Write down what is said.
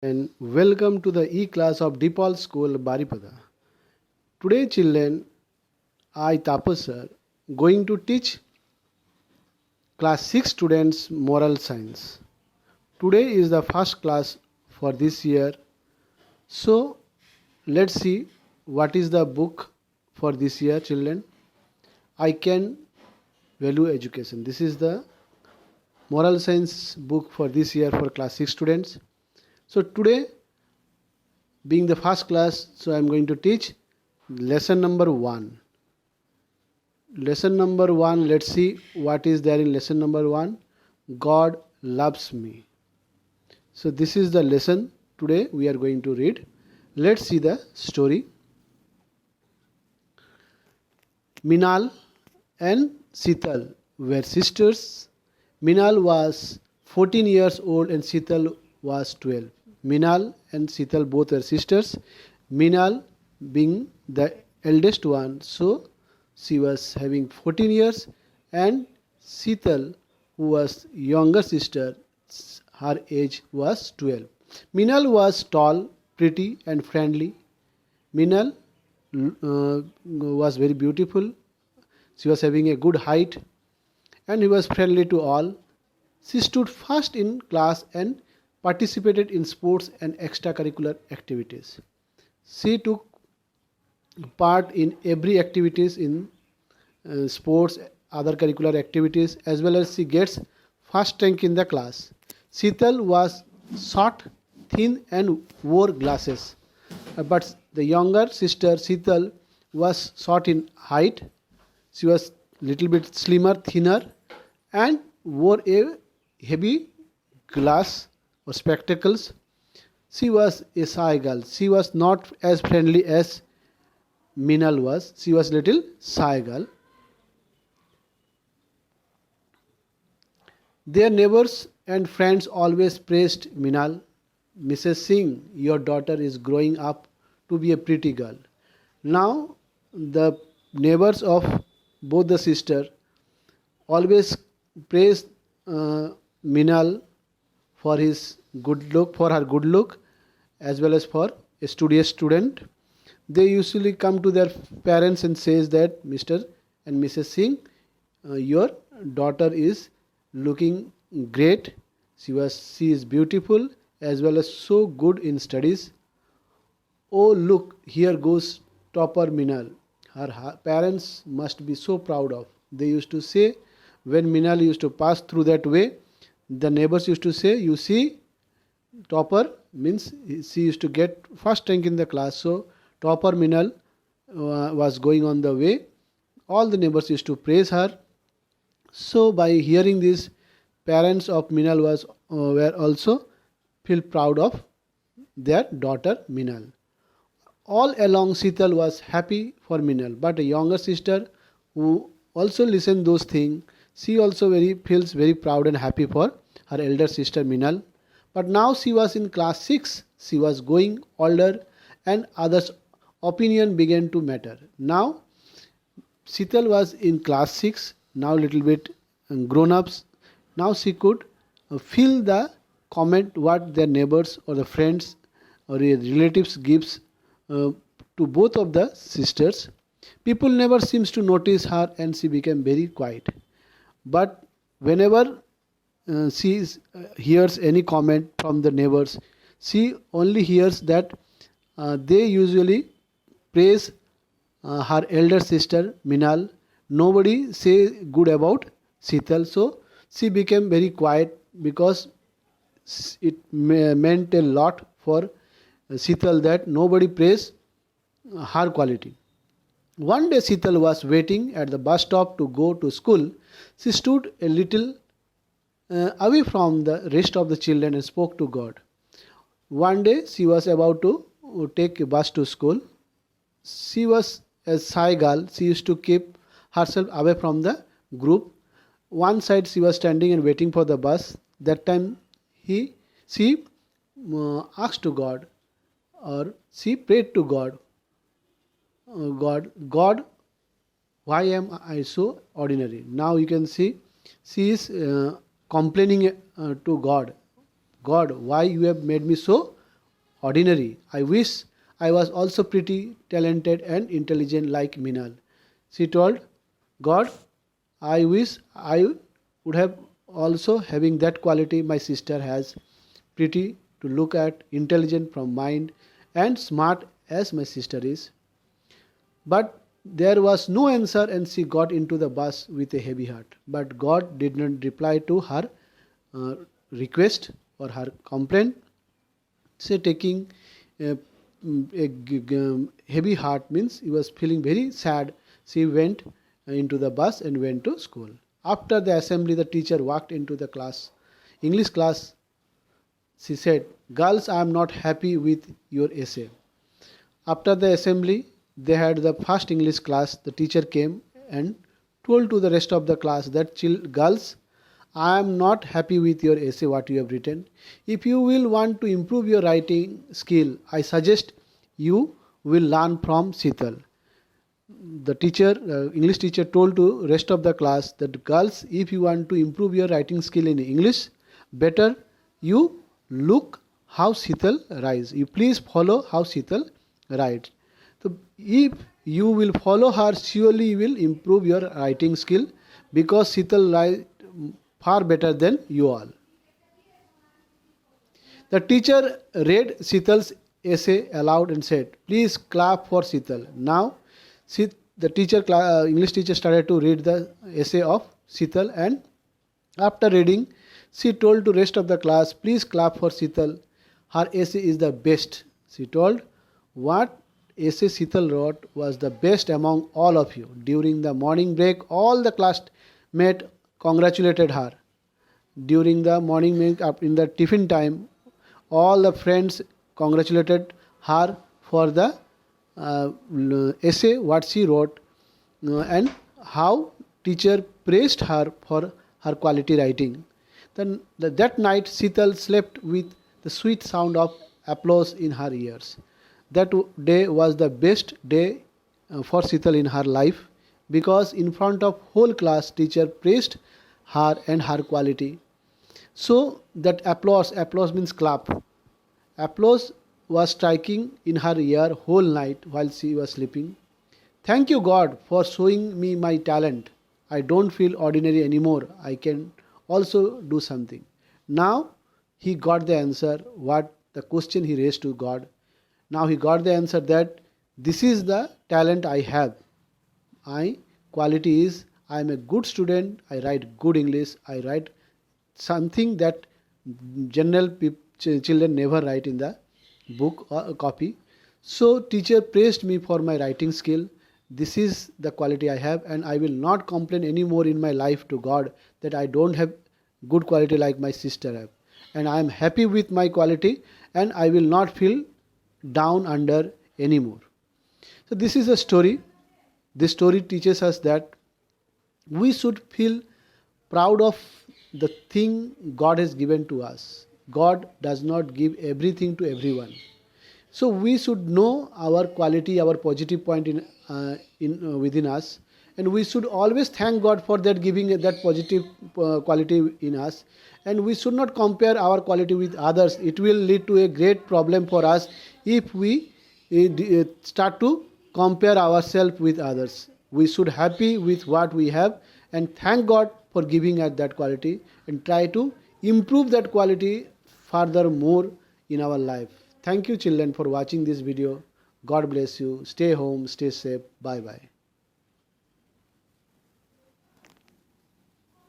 and welcome to the e-class of Dipal School Baripada. Today children, I Tapas sir going to teach class 6 students moral science. Today is the first class for this year. So let's see what is the book for this year children. I can value education. This is the moral science book for this year for class 6 students. So today being the first class, so I am going to teach lesson number 1. Lesson number 1, let's see what is there in lesson number 1. God loves me. So this is the lesson today we are going to read. Let's see the story. Minal and Sital were sisters. Minal was 14 years old and Sital was 12. Minal and Sital both were sisters. Minal being the eldest one, so she was having 14 years, and Sital, who was younger sister, her age was 12. Minal was tall, pretty and friendly. Minal was very beautiful. She was having a good height and he was friendly to all. She stood first in class and participated in sports and extracurricular activities. She took part in every activities in sports, other curricular activities, as well as she gets first rank in the class. Sital was short, thin and wore glasses. But the younger sister Sital was short in height. She was little bit slimmer, thinner and wore a heavy glass or spectacles. She was a shy girl. She was not as friendly as Minal was. She was little shy girl. Their neighbors and friends always praised Minal. Mrs. Singh, your daughter is growing up to be a pretty girl. Now the neighbors of both the sister always praised Minal for his good look, for her good look, as well as for a studious student. They usually come to their parents and says that Mr. and Mrs. Singh, your daughter is looking great. She is beautiful as well as so good in studies. Oh look, here goes topper Minal. Her parents must be so proud of. They used to say when Minal used to pass through that way, the neighbors used to say, you see, topper means she used to get first rank in the class. So topper Minal was going on the way. All the neighbors used to praise her. So by hearing this, parents of Minal were also feel proud of their daughter Minal. All along Sital was happy for Minal, but a younger sister who also listened those things, she also feels very proud and happy for her elder sister Minal. But now she was in class 6, she was going older and others' opinion began to matter. Now Sital was in class 6, now little bit grown ups. Now she could feel the comment what their neighbors or the friends or the relatives gives to both of the sisters. People never seems to notice her and she became very quiet. But whenever she hears any comment from the neighbors, she only hears that they usually praise her elder sister Minal. Nobody say good about Sital. So she became very quiet because it meant a lot for Sital that nobody praised her quality. One day Sital was waiting at the bus stop to go to school. She stood a little away from the rest of the children and spoke to God. One day she was about to take a bus to school. She was a shy girl. She used to keep herself away from the group. One side she was standing and waiting for the bus. That time she asked to God, or she prayed to God, God, why am I so ordinary? Now you can see she is complaining to God. God, why you have made me so ordinary. I wish I was also pretty talented and intelligent like Minal. She told God, I wish I would have also having that quality my sister has, pretty to look at, intelligent from mind, and smart as my sister is. But there was no answer, and she got into the bus with a heavy heart. But God did not reply to her uh, request or her complaint. Say taking a, heavy heart means he was feeling very sad. She went into the bus and went to school. After the assembly, the teacher walked into the class, English class. She said, "Girls, I am not happy with your essay." After the assembly, they had the first English class. The teacher came and told to the rest of the class that, girls, I am not happy with your essay, what you have written. If you will want to improve your writing skill, I suggest you will learn from Sital. The teacher, English teacher, told to rest of the class that, girls, if you want to improve your writing skill in English, better you look how Sital writes. You please follow how Sital writes. So if you will follow her, surely you will improve your writing skill, because Sital writes far better than you all. The teacher read Sital's essay aloud and said, "Please clap for Sital." Now, the teacher, English teacher, started to read the essay of Sital, and after reading, she told to rest of the class, "Please clap for Sital. Her essay is the best." She told, what essay Sital wrote was the best among all of you. During the morning break, all the classmates congratulated her. During the morning break, in the tiffin time, all the friends congratulated her for the essay what she wrote, and how teacher praised her for her quality writing. Then that night Sital slept with the sweet sound of applause in her ears. That day was the best day for Sital in her life, because in front of whole class teacher praised her and her quality. So that applause means clap. Applause was striking in her ear whole night while she was sleeping. Thank you, God, for showing me my talent. I don't feel ordinary anymore. I can also do something. Now he got the answer, what the question he raised to God. Now he got the answer that this is the talent I have. My quality is I am a good student. I write good English. I write something that general children never write in the book or copy. So teacher praised me for my writing skill. This is the quality I have, and I will not complain anymore in my life to God that I don't have good quality like my sister have. And I am happy with my quality, and I will not feel down under anymore. So this is a story. This story teaches us that we should feel proud of the thing God has given to us. God does not give everything to everyone. So we should know our quality, our positive point within us, and we should always thank God for that giving that positive quality in us. And we should not compare our quality with others. It will lead to a great problem for us if we start to compare ourselves with others. We should happy with what we have and thank God for giving us that quality, and try to improve that quality furthermore in our life. Thank you, children, for watching this video. God bless you. Stay home, stay safe. Bye bye.